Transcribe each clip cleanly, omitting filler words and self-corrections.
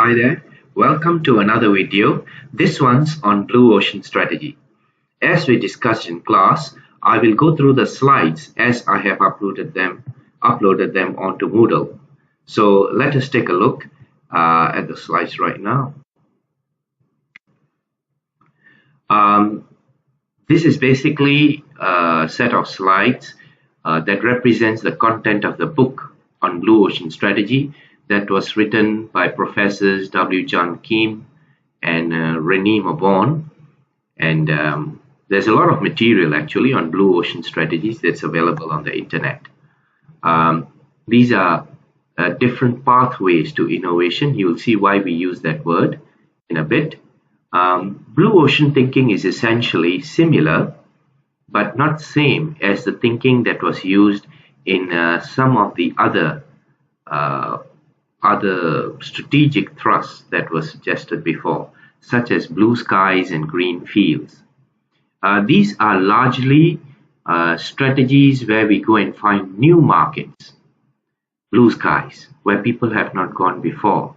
Hi there, welcome to another video. This one's on blue ocean strategy. As we discussed in class, I will go through the slides as I have uploaded them onto Moodle. So let us take a look at the slides right now. This is basically a set of slides that represents the content of the book on blue ocean strategy that was written by Professors W. John Kim and Renee Mourbourgne. And there's a lot of material actually on blue ocean strategies that's available on the internet. These are different pathways to innovation. You will see why we use that word in a bit. Blue ocean thinking is essentially similar but not same as the thinking that was used in some of the other strategic thrusts that were suggested before, such as blue skies and green fields. These are largely strategies where we go and find new markets. Blue skies, where people have not gone before.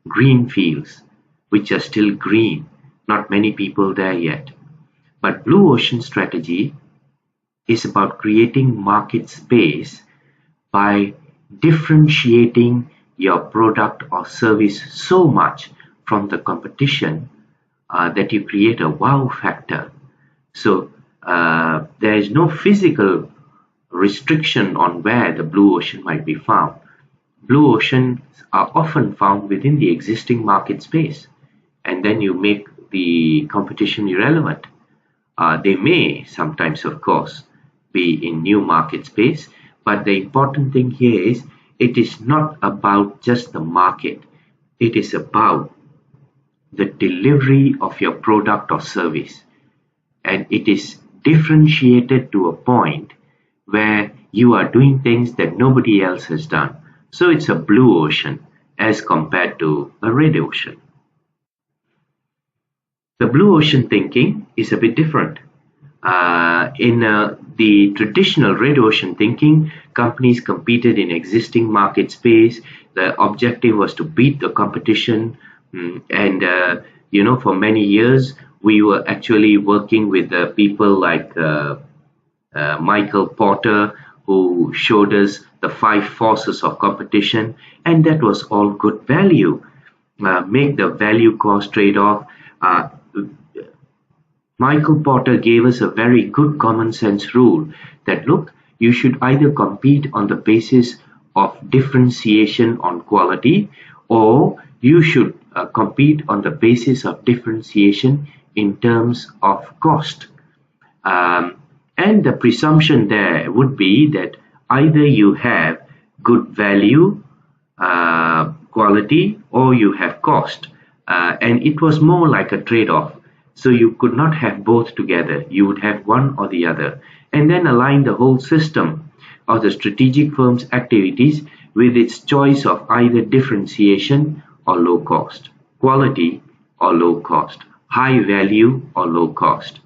Green fields, which are still green, not many people there yet. But blue ocean strategy is about creating market space by differentiating your product or service so much from the competition that you create a wow factor. So there is no physical restriction on where the blue ocean might be found. Blue oceans are often found within the existing market space, and then you make the competition irrelevant. They may sometimes, of course, be in new market space, but the important thing here is it is not about just the market. It is about the delivery of your product or service. And it is differentiated to a point where you are doing things that nobody else has done. So it's a blue ocean as compared to a red ocean. The blue ocean thinking is a bit different. In the traditional red ocean thinking, companies competed in existing market space. The objective was to beat the competition, and for many years we were actually working with people like Michael Porter, who showed us the 5 forces of competition, and that was all good value. Make the value cost trade-off. Michael Porter gave us a very good common sense rule that, look, you should either compete on the basis of differentiation on quality, or you should compete on the basis of differentiation in terms of cost. And the presumption there would be that either you have good value, quality, or you have cost. And it was more like a trade-off. So you could not have both together. You would have one or the other, and then align the whole system of the strategic firm's activities with its choice of either differentiation or low cost, quality or low cost, high value or low cost.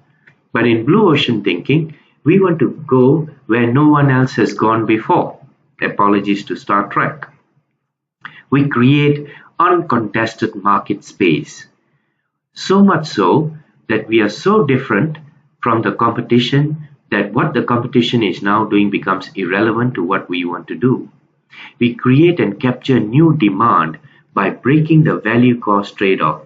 But in blue ocean thinking, we want to go where no one else has gone before. Apologies to Star Trek. We create uncontested market space. So much so that we are so different from the competition that what the competition is now doing becomes irrelevant to what we want to do. We create and capture new demand by breaking the value cost trade-off,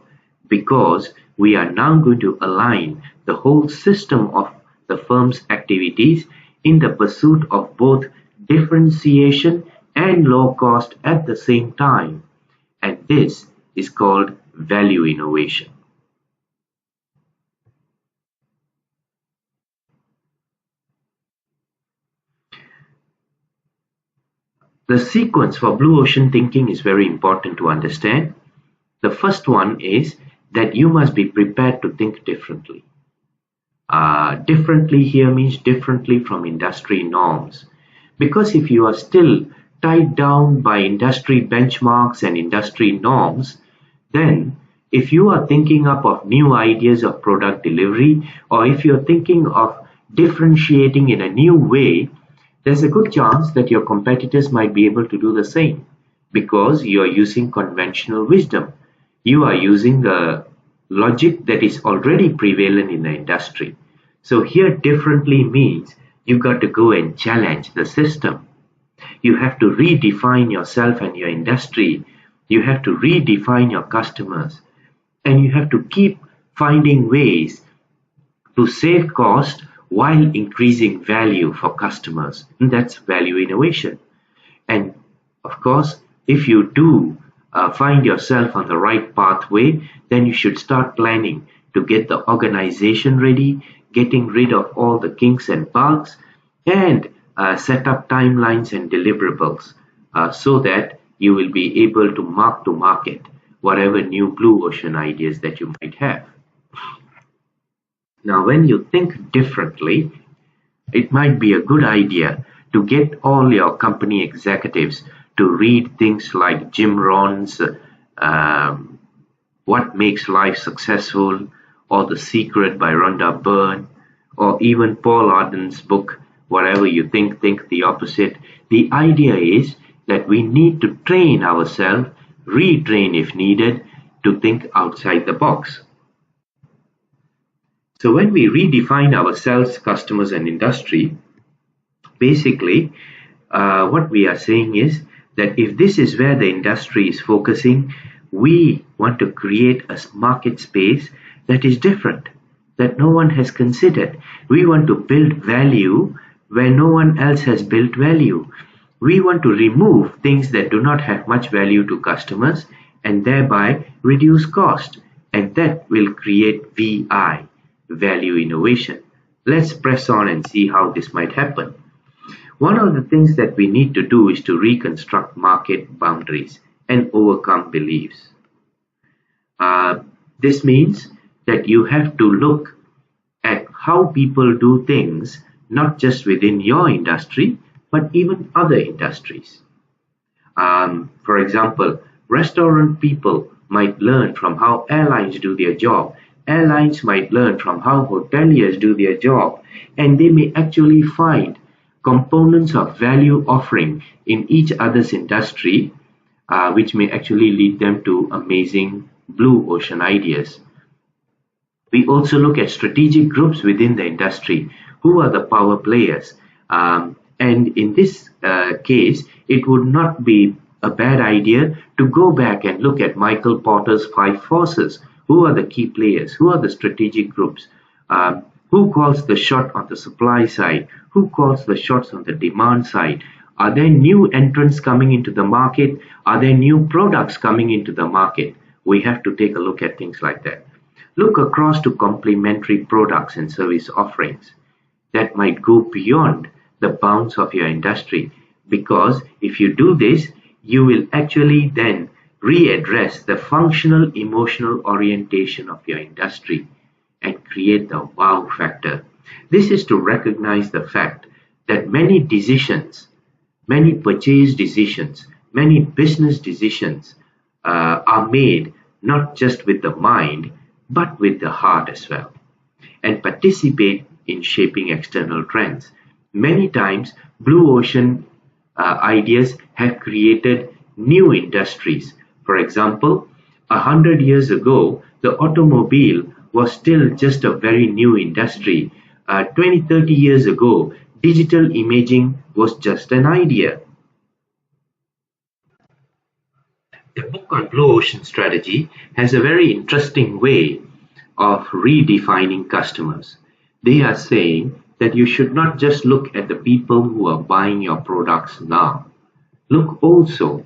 because we are now going to align the whole system of the firm's activities in the pursuit of both differentiation and low cost at the same time. And this is called value innovation. The sequence for blue ocean thinking is very important to understand. The first one is that you must be prepared to think differently. Differently here means differently from industry norms. Because if you are still tied down by industry benchmarks and industry norms, then if you are thinking up of new ideas of product delivery, or if you're thinking of differentiating in a new way, there's a good chance that your competitors might be able to do the same, because you're using conventional wisdom. You are using the logic that is already prevalent in the industry. So here differently means you got to go and challenge the system. You have to redefine yourself and your industry. You have to redefine your customers. And you have to keep finding ways to save cost while increasing value for customers. And that's value innovation. And of course, if you do find yourself on the right pathway, then you should start planning to get the organization ready, getting rid of all the kinks and bugs, and set up timelines and deliverables so that you will be able to market whatever new blue ocean ideas that you might have. Now, when you think differently, it might be a good idea to get all your company executives to read things like Jim Rohn's What Makes Life Successful, or The Secret by Rhonda Byrne, or even Paul Arden's book, Whatever You Think, Think the Opposite. The idea is that we need to train ourselves, retrain if needed, to think outside the box. So when we redefine ourselves, customers, and industry, basically what we are saying is that if this is where the industry is focusing, we want to create a market space that is different, that no one has considered. We want to build value where no one else has built value. We want to remove things that do not have much value to customers and thereby reduce cost. And that will create VI, value innovation. Let's press on and see how this might happen. One of the things that we need to do is to reconstruct market boundaries and overcome beliefs. This means that you have to look at how people do things, not just within your industry, but even other industries. For example, restaurant people might learn from how airlines do their job. Airlines might learn from how hoteliers do their job, and they may actually find components of value offering in each other's industry, which may actually lead them to amazing blue ocean ideas. We also look at strategic groups within the industry. Who are the power players? And in this case, it would not be a bad idea to go back and look at Michael Porter's 5 forces. Who are the key players? Who are the strategic groups? Who calls the shot on the supply side? Who calls the shots on the demand side? Are there new entrants coming into the market? Are there new products coming into the market? We have to take a look at things like that. Look across to complementary products and service offerings that might go beyond the bounds of your industry, because if you do this, you will actually then readdress the functional emotional orientation of your industry and create the wow factor. This is to recognize the fact that many decisions, many purchase decisions, many business decisions are made not just with the mind, but with the heart as well, and participate in shaping external trends. Many times, blue ocean ideas have created new industries. For example, 100 years ago, the automobile was still just a very new industry. 20, 30 years ago, digital imaging was just an idea. The book on blue ocean strategy has a very interesting way of redefining customers. They are saying that you should not just look at the people who are buying your products now. Look also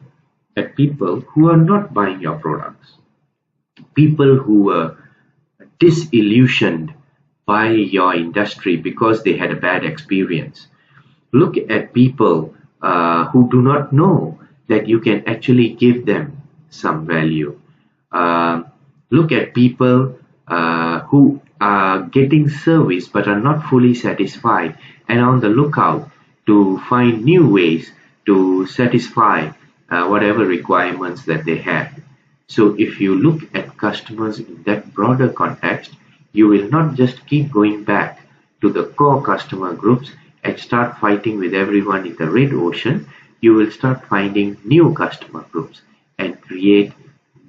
at people who are not buying your products. People who were disillusioned by your industry because they had a bad experience. Look at people who do not know that you can actually give them some value. Look at people who are getting service but are not fully satisfied and on the lookout to find new ways to satisfy whatever requirements that they have. So if you look at customers in that broader context, you will not just keep going back to the core customer groups and start fighting with everyone in the red ocean. You will start finding new customer groups and create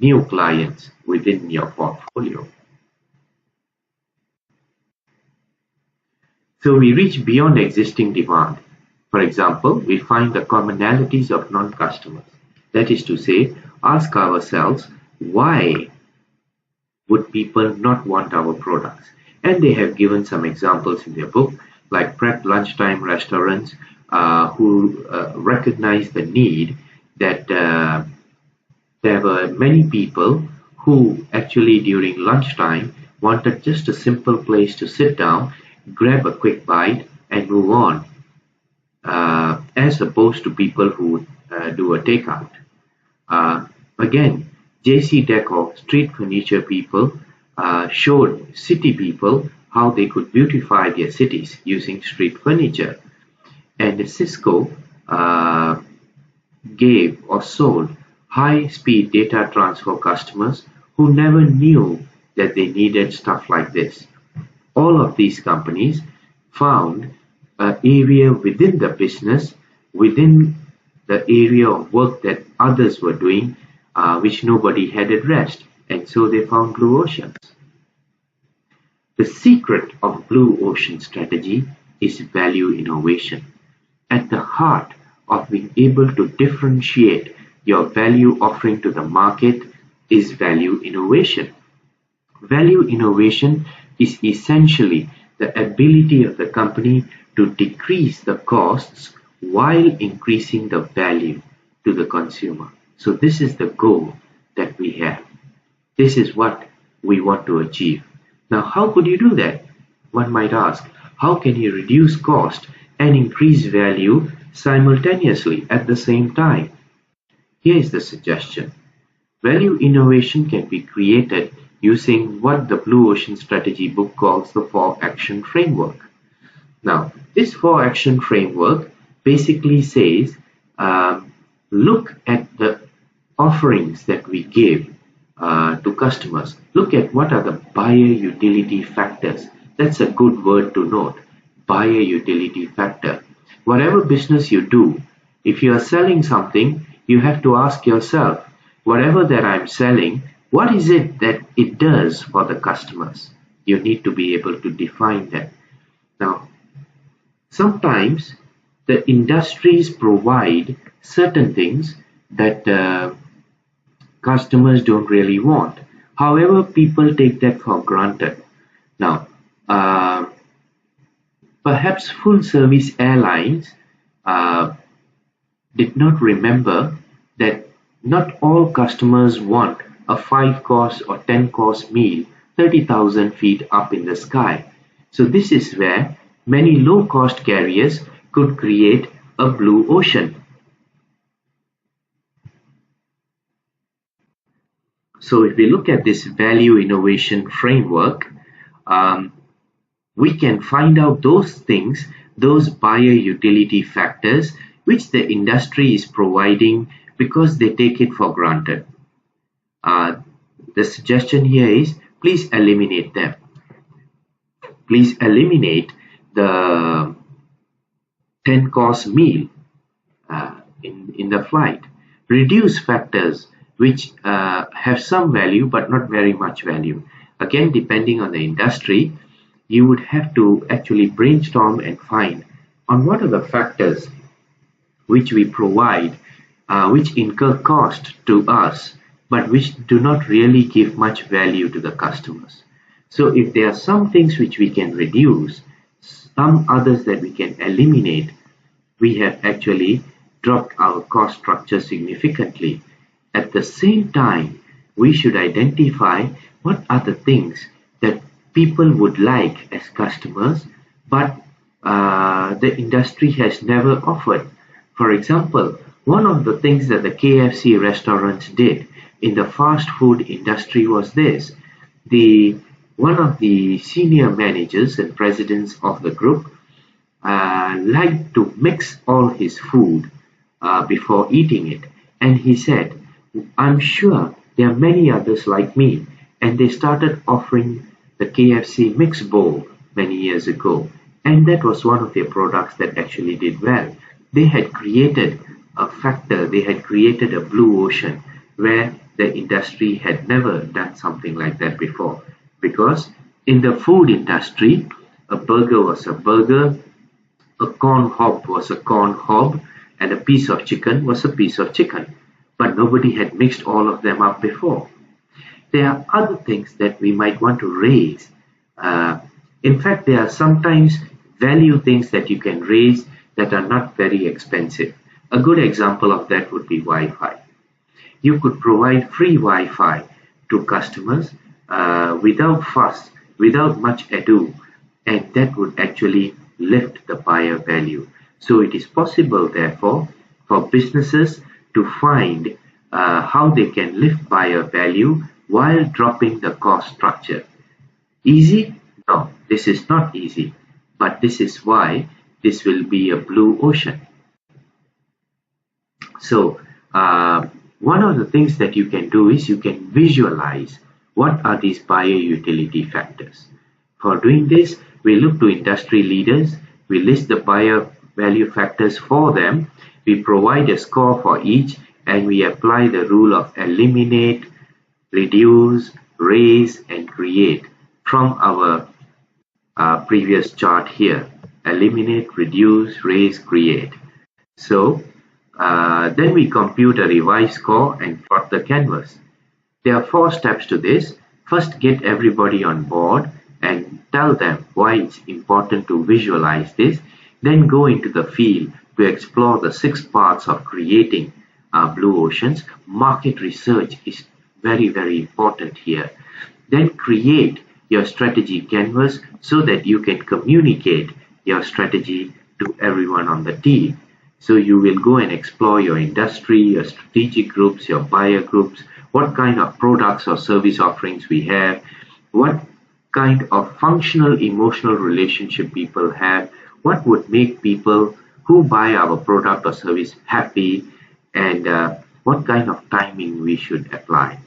new clients within your portfolio. So we reach beyond existing demand. For example, we find the commonalities of non-customers. That is to say, ask ourselves, why would people not want our products? And they have given some examples in their book, like prep lunchtime restaurants who recognize the need that there were many people who actually during lunchtime wanted just a simple place to sit down, grab a quick bite and move on, as opposed to people who would do a takeout. Again, JC Decor, street furniture people, showed city people how they could beautify their cities using street furniture. And Cisco gave or sold high-speed data transfer customers who never knew that they needed stuff like this. All of these companies found an area within the business, within the area of work that others were doing, which nobody had addressed, and so they found blue oceans. The secret of blue ocean strategy is value innovation. At the heart of being able to differentiate your value offering to the market is value innovation. Value innovation is essentially the ability of the company to decrease the costs while increasing the value to the consumer. So this is the goal that we have. This is what we want to achieve. Now, how could you do that? One might ask, how can you reduce cost and increase value simultaneously at the same time? Here is the suggestion. Value innovation can be created using what the Blue Ocean Strategy book calls the 4-action framework. Now, this 4-action framework basically says, look at the offerings that we give to customers. Look at what are the buyer utility factors. That's a good word to note, buyer utility factor. Whatever business you do, if you are selling something, you have to ask yourself, whatever that I'm selling, what is it that it does for the customers? You need to be able to define that. Now, sometimes the industries provide certain things that customers don't really want. However, people take that for granted. Now, perhaps full-service airlines did not remember that not all customers want a 5-course or 10-course meal 30,000 feet up in the sky. So this is where many low-cost carriers could create a blue ocean. So if we look at this value innovation framework, we can find out those things, those buyer utility factors, which the industry is providing because they take it for granted. The suggestion here is, please eliminate them. Please eliminate the 10-course meal in the flight. Reduce factors which have some value but not very much value. Again, depending on the industry, you would have to actually brainstorm and find on what are the factors which we provide, which incur cost to us, but which do not really give much value to the customers. So if there are some things which we can reduce, some others that we can eliminate, we have actually dropped our cost structure significantly. At the same time, we should identify what are the things that people would like as customers, but the industry has never offered. For example, one of the things that the KFC restaurants did in the fast food industry was this. One of the senior managers and presidents of the group liked to mix all his food before eating it. And he said, I'm sure there are many others like me. And they started offering the KFC mix bowl many years ago. And that was one of their products that actually did well. They had created a factor, they had created a blue ocean where the industry had never done something like that before. Because in the food industry, a burger was a burger, a corn hob was a corn hob, and a piece of chicken was a piece of chicken. But nobody had mixed all of them up before. There are other things that we might want to raise. Uh, in fact, there are sometimes value things that you can raise that are not very expensive. A good example of that would be Wi-Fi. You could provide free Wi-Fi to customers without fuss, without much ado, and that would actually lift the buyer value. So it is possible, therefore, for businesses to find how they can lift buyer value while dropping the cost structure. Easy? No, this is not easy, but this is why this will be a blue ocean. So one of the things that you can do is you can visualize what are these buyer utility factors. For doing this, we look to industry leaders, we list the buyer value factors for them, we provide a score for each, and we apply the rule of eliminate, reduce, raise, and create from our previous chart here. Eliminate, reduce, raise, create. So then we compute a revised score and plot the canvas. There are 4 steps to this. First, get everybody on board and tell them why it's important to visualize this. Then go into the field to explore the 6 parts of creating blue oceans. Market research is very, very important here. Then create your strategy canvas so that you can communicate your strategy to everyone on the team. So you will go and explore your industry, your strategic groups, your buyer groups, what kind of products or service offerings we have, what kind of functional emotional relationship people have, what would make people who buy our product or service happy, and what kind of timing we should apply.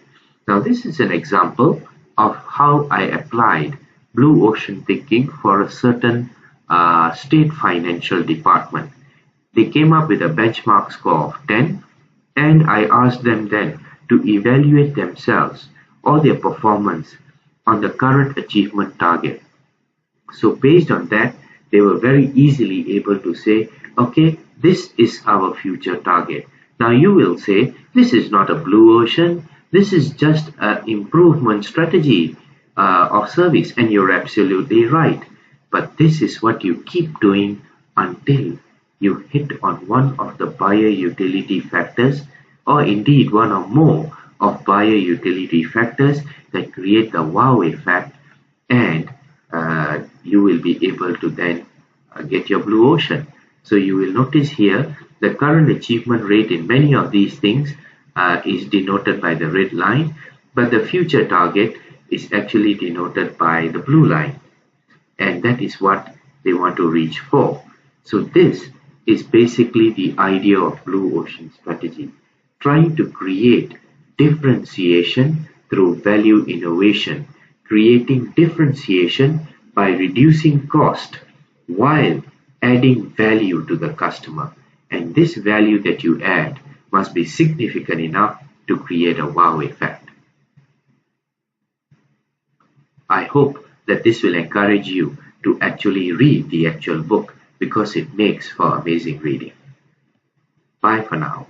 Now this is an example of how I applied blue ocean thinking for a certain state financial department. They came up with a benchmark score of 10, and I asked them then to evaluate themselves or their performance on the current achievement target. So based on that, they were very easily able to say, okay, this is our future target. Now you will say, this is not a blue ocean, this is just an improvement strategy of service, and you're absolutely right. But this is what you keep doing until you hit on one of the buyer utility factors, or indeed one or more of buyer utility factors that create the wow effect, and you will be able to then get your blue ocean. So you will notice here the current achievement rate in many of these things is denoted by the red line, but the future target is actually denoted by the blue line, and that is what they want to reach for. So this is basically the idea of blue ocean strategy, trying to create differentiation through value innovation, creating differentiation by reducing cost while adding value to the customer. And this value that you add must be significant enough to create a wow effect. I hope that this will encourage you to actually read the actual book, because it makes for amazing reading. Bye for now.